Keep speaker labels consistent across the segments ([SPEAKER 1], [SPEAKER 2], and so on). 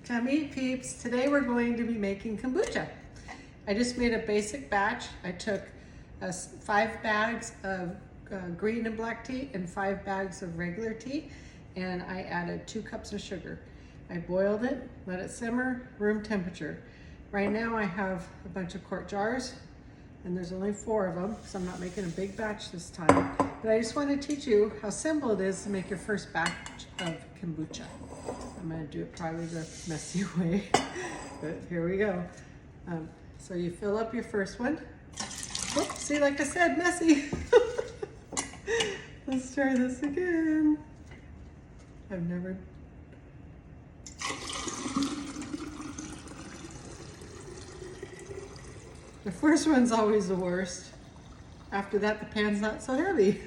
[SPEAKER 1] Come eat, peeps. Today we're going to be making kombucha. I just made a basic batch. I took 5 bags of green and black tea and 5 bags of regular tea, and I added 2 cups of sugar. I boiled it, let it simmer, room temperature. Right now I have a bunch of quart jars, and there's only 4 of them, so I'm not making a big batch this time. But I just want to teach you how simple it is to make your first batch of kombucha. I'm going to do it probably the messy way, but here we go. So you fill up your first one. Oops, see, like I said, messy. Let's try this again. I've never... The first one's always the worst. After that, the pan's not so heavy.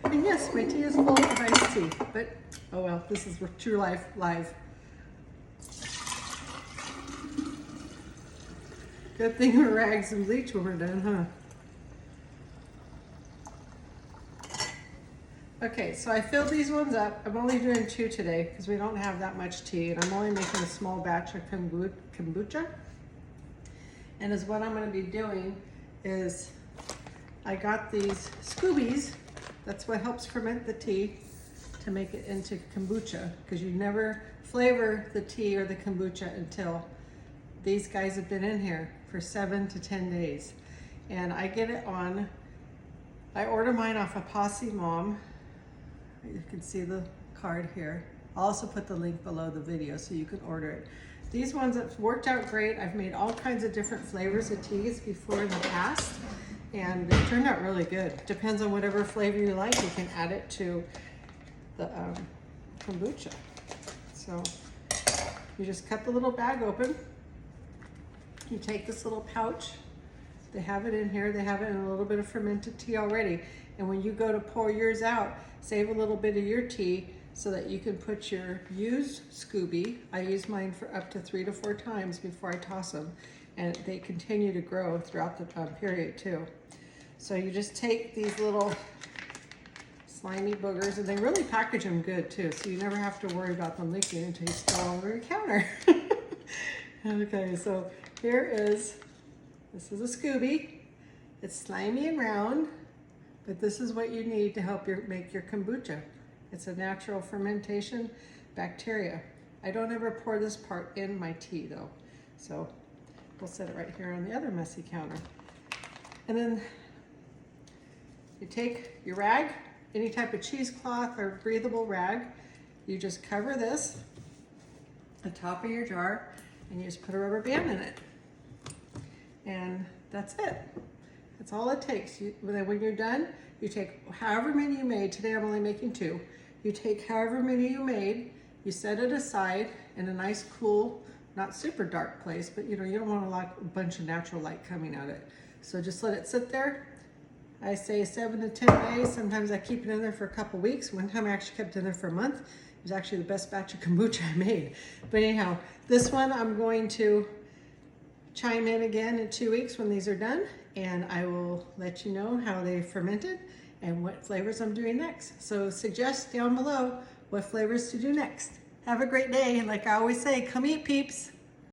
[SPEAKER 1] And yes, my tea is full of iced tea, but oh well, this is true life live. Good thing we're rags and bleach when we're done, huh? Okay, so I filled these ones up. I'm only doing 2 today because we don't have that much tea, and I'm only making a small batch of kombucha. And as what I'm going to be doing is I got these Scoobies. That's what helps ferment the tea to make it into kombucha, because you never flavor the tea or the kombucha until these guys have been in here for 7 to 10 days. And I get it on, I order mine off of Posse Mom. You can see the card here. I'll also put the link below the video so you can order it. These ones have worked out great. I've made all kinds of different flavors of teas before in the past, and it turned out really good. Depends on whatever flavor you like. You can add it to the kombucha. So you just cut the little bag open. You take this little pouch. They have it in here. They have it in a little bit of fermented tea already. And when you go to pour yours out, save a little bit of your tea so that you can put your used Scooby. I use mine for up to 3 to 4 times before I toss them. And they continue to grow throughout the period too. So you just take these little slimy boogers, and they really package them good too, so you never have to worry about them leaking until you spill all over your counter. Okay, so this is a Scooby. It's slimy and round, but this is what you need to help make your kombucha. It's a natural fermentation bacteria. I don't ever pour this part in my tea though, so we'll set it right here on the other messy counter. And then you take your rag, any type of cheesecloth or breathable rag, you just cover this, the top of your jar, and you just put a rubber band in it. And that's it. That's all it takes. When you're done, you take however many you made. Today I'm only making 2. You take however many you made, you set it aside in a nice, cool, not super dark place, but you don't want a bunch of natural light coming at it. So just let it sit there. I say 7 to 10 days. Sometimes I keep it in there for a couple weeks. One time I actually kept it in there for a month. It was actually the best batch of kombucha I made. But anyhow, this one I'm going to chime in again in 2 weeks when these are done, and I will let you know how they fermented and what flavors I'm doing next. So suggest down below what flavors to do next. Have a great day, and like I always say, come eat, peeps.